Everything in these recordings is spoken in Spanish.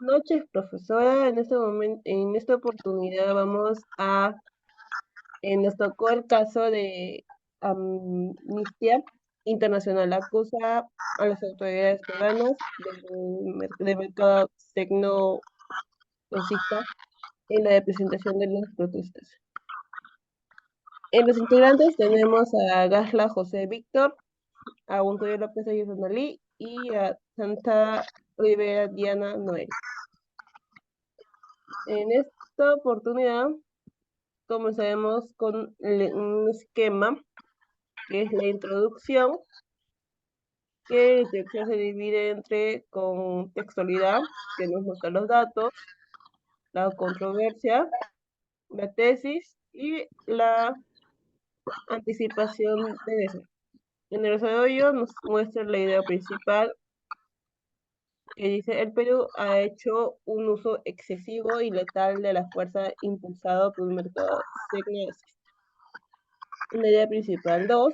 Noches, profesora. En este momento, en esta oportunidad nos tocó el caso de Amnistía Internacional. Acusa a las autoridades peruanas del mercado tecnoconsista en la representación de las protestas. En los integrantes tenemos a Gasla José Víctor, a Uncoyo López Ayuso y a Santa Rivera Diana Noel. En esta oportunidad comenzaremos con un esquema que es la introducción, que la introducción se divide entre contextualidad, que nos muestra los datos, la controversia, la tesis y la anticipación de eso. En el desarrollo nos muestra la idea principal que dice: el Perú ha hecho un uso excesivo y letal de la fuerza impulsado por un mercado tecnocista. Una idea principal 2,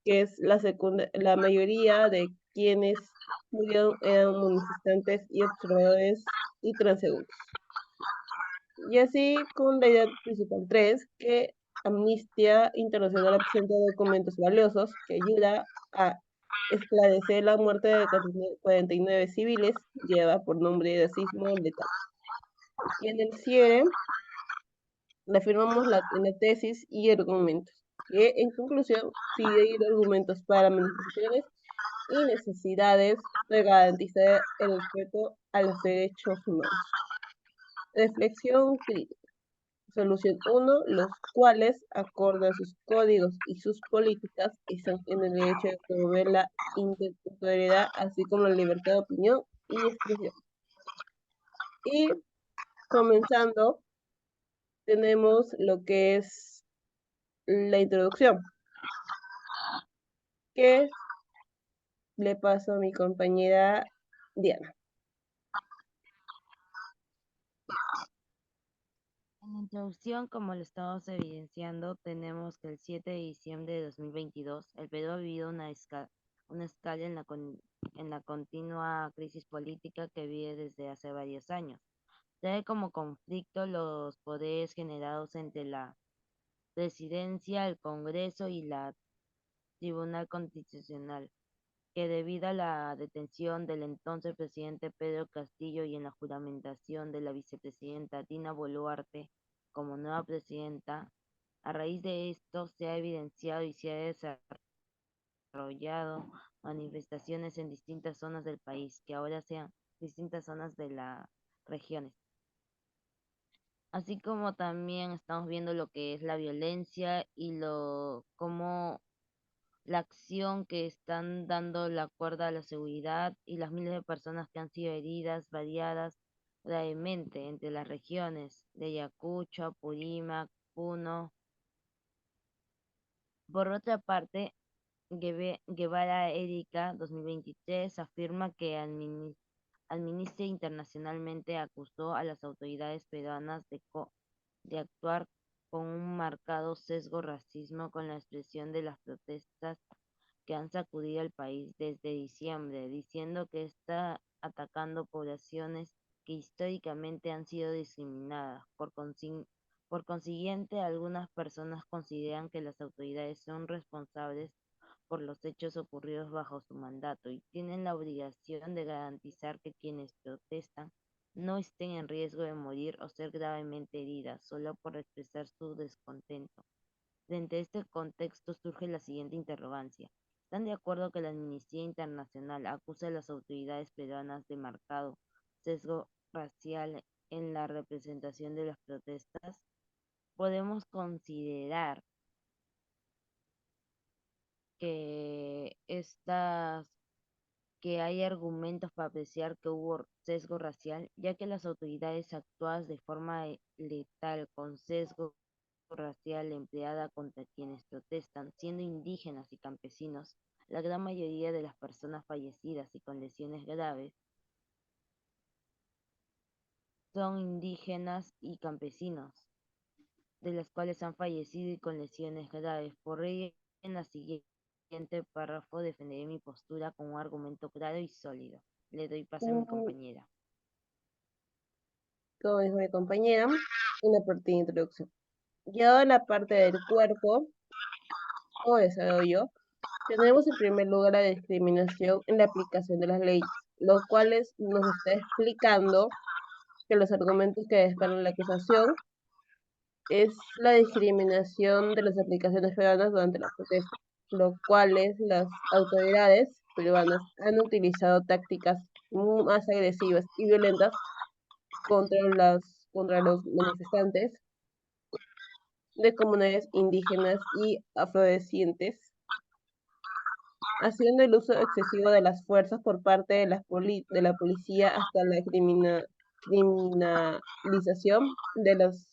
que es la mayoría de quienes murieron eran manifestantes y observadores y transeúntes. Y así con la idea principal 3, que Amnistía Internacional presenta documentos valiosos que ayuda a esclarecer la muerte de 49 civiles, lleva por nombre de racismo letal. Y en el cierre reafirmamos en la tesis y argumentos, que en conclusión sigue argumentos para manifestaciones y necesidades de garantizar el respeto a los derechos humanos. Reflexión crítica. Solución 1, los cuales, acorde a sus códigos y sus políticas, están en el derecho de promover la intelectualidad, así como la libertad de opinión y expresión. Y comenzando, tenemos lo que es la introducción, que le paso a mi compañera Diana. En la introducción, como lo estamos evidenciando, tenemos que el 7 de diciembre de 2022, el Perú ha vivido una escala en la continua crisis política que vive desde hace varios años. Trae como conflicto los poderes generados entre la presidencia, el Congreso y la Tribunal Constitucional, que debido a la detención del entonces presidente Pedro Castillo y en la juramentación de la vicepresidenta Dina Boluarte como nueva presidenta, a raíz de esto se ha evidenciado y se ha desarrollado manifestaciones en distintas zonas del país, que ahora sean distintas zonas de las regiones. Así como también estamos viendo lo que es la violencia y cómo la acción que están dando la cuerda a la seguridad y las miles de personas que han sido heridas, variadas gravemente entre las regiones de Ayacucho, Apurímac, Puno. Por otra parte, Guevara Erika 2023 afirma que Amnistía Internacionalmente acusó a las autoridades peruanas de actuar con un marcado sesgo racismo con la expresión de las protestas que han sacudido al país desde diciembre, diciendo que está atacando poblaciones que históricamente han sido discriminadas. Por consiguiente, algunas personas consideran que las autoridades son responsables por los hechos ocurridos bajo su mandato y tienen la obligación de garantizar que quienes protestan no estén en riesgo de morir o ser gravemente heridas solo por expresar su descontento. Frente a este contexto surge la siguiente interrogancia: ¿están de acuerdo que la Amnistía Internacional acusa a las autoridades peruanas de marcado sesgo racial en la representación de las protestas? Podemos considerar que que hay argumentos para apreciar que hubo sesgo racial, ya que las autoridades actuadas de forma letal con sesgo racial empleada contra quienes protestan, siendo indígenas y campesinos. La gran mayoría de las personas fallecidas y con lesiones graves son indígenas y campesinos, de las cuales han fallecido y con lesiones graves. Por ello, en la siguiente párrafo defenderé mi postura con un argumento claro y sólido. Le doy paso a mi Mm, compañera. como dijo mi compañera, una parte de introducción. Ya en la parte del cuerpo o desarrollo, tenemos en primer lugar la discriminación en la aplicación de las leyes, lo cual nos está explicando que los argumentos que disparan la acusación es la discriminación de las aplicaciones peruanas durante la protesta, lo cuales las autoridades peruanas han utilizado tácticas más agresivas y violentas contra los manifestantes de comunidades indígenas y afrodescendientes, haciendo el uso excesivo de las fuerzas por parte de de la policía hasta la criminalización de los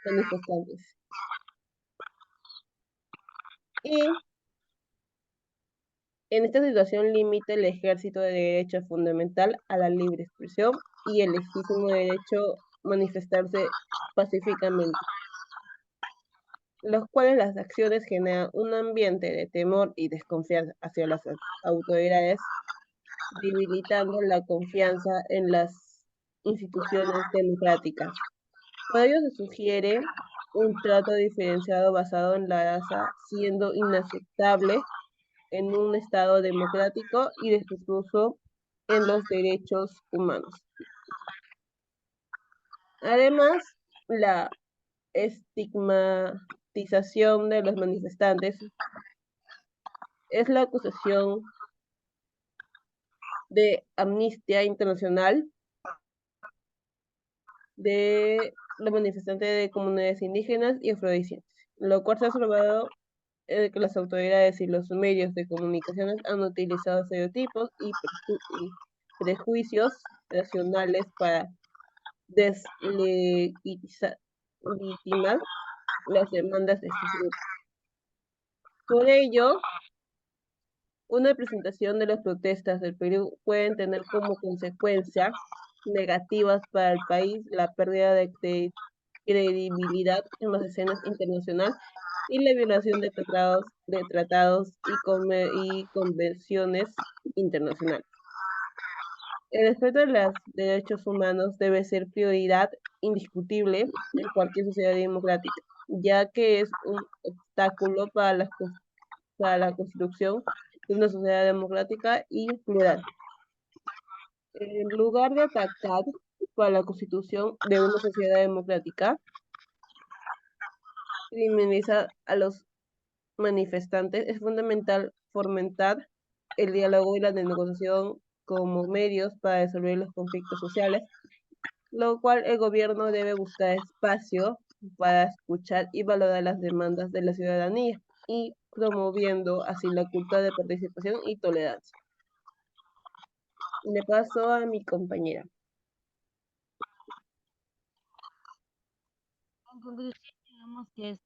manifestantes. Y en esta situación limita el ejército de derecho fundamental a la libre expresión y el legítimo derecho a manifestarse pacíficamente, los cuales las acciones generan un ambiente de temor y desconfianza hacia las autoridades, debilitando la confianza en las instituciones democráticas. Por ello se sugiere un trato diferenciado basado en la raza, siendo inaceptable en un Estado democrático y respetuoso en los derechos humanos. Además, la estigmatización de los manifestantes es la acusación de Amnistía Internacional de los manifestantes de comunidades indígenas y afrodescendientes, lo cual se ha observado que las autoridades y los medios de comunicación han utilizado estereotipos y prejuicios nacionales para deslegitimar las demandas de estos grupos. Por ello, una presentación de las protestas del Perú pueden tener como consecuencia negativas para el país la pérdida de credibilidad en las escenas internacionales y la violación de tratados y convenciones internacionales. El respeto de los derechos humanos debe ser prioridad indiscutible en cualquier sociedad democrática, ya que es un obstáculo para la construcción de una sociedad democrática y plural. En lugar de atacar para la constitución de una sociedad democrática, criminaliza a los manifestantes, es fundamental fomentar el diálogo y la negociación como medios para resolver los conflictos sociales, lo cual el gobierno debe buscar espacio para escuchar y valorar las demandas de la ciudadanía y promoviendo así la cultura de participación y tolerancia. Le paso a mi compañera. En conclusión, digamos que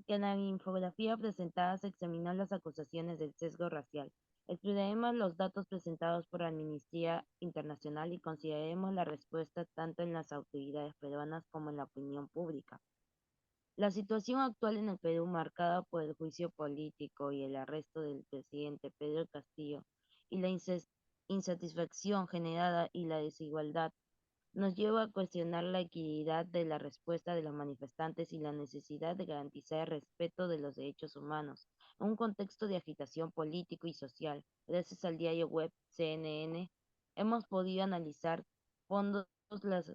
en la infografía presentada se examinó las acusaciones del sesgo racial. Estudiaremos los datos presentados por Amnistía Internacional y consideraremos la respuesta tanto en las autoridades peruanas como en la opinión pública. La situación actual en el Perú, marcada por el juicio político y el arresto del presidente Pedro Castillo, y la insatisfacción generada y la desigualdad, nos lleva a cuestionar la equidad de la respuesta de los manifestantes y la necesidad de garantizar el respeto de los derechos humanos, en un contexto de agitación político y social. Gracias al diario web CNN, hemos podido analizar fondos las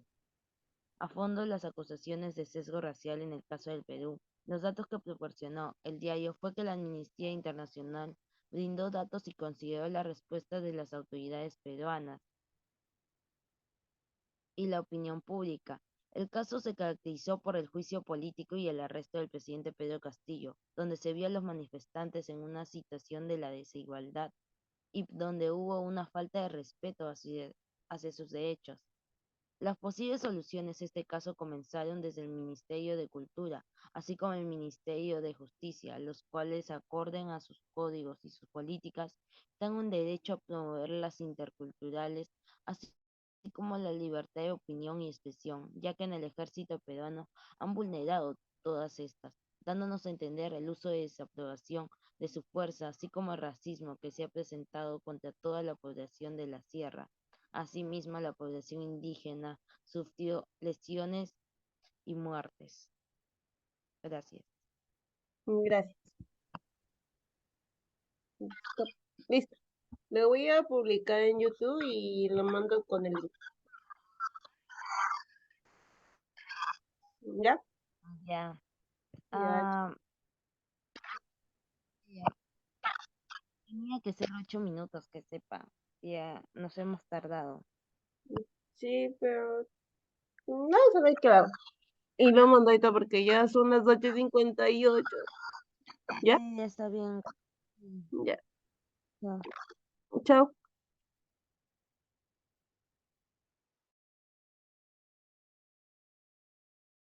a fondo las acusaciones de sesgo racial en el caso del Perú. Los datos que proporcionó el diario fue que la Amnistía Internacional brindó datos y consideró la respuesta de las autoridades peruanas y la opinión pública. El caso se caracterizó por el juicio político y el arresto del presidente Pedro Castillo, donde se vio a los manifestantes en una situación de la desigualdad y donde hubo una falta de respeto hacia sus derechos. Las posibles soluciones a este caso comenzaron desde el Ministerio de Cultura, así como el Ministerio de Justicia, los cuales, acorden a sus códigos y sus políticas, dan un derecho a promover las interculturales, así como la libertad de opinión y expresión, ya que en el ejército peruano han vulnerado todas estas, dándonos a entender el uso de desaprobación de su fuerza, así como el racismo que se ha presentado contra toda la población de la sierra. Asimismo, la población indígena sufrió lesiones y muertes. Gracias. Gracias. Listo. Lo voy a publicar en YouTube y lo mando con el link. ¿Ya? Ya. Ya. Ah, ya. Tenía que ser 8 minutos, que sepa. Ya nos hemos tardado. Sí, pero no sabéis qué hago. Y lo mando ahorita porque ya son las 8:58. ¿Ya? Sí, ya está bien. Sí, Ya. ya. Chao.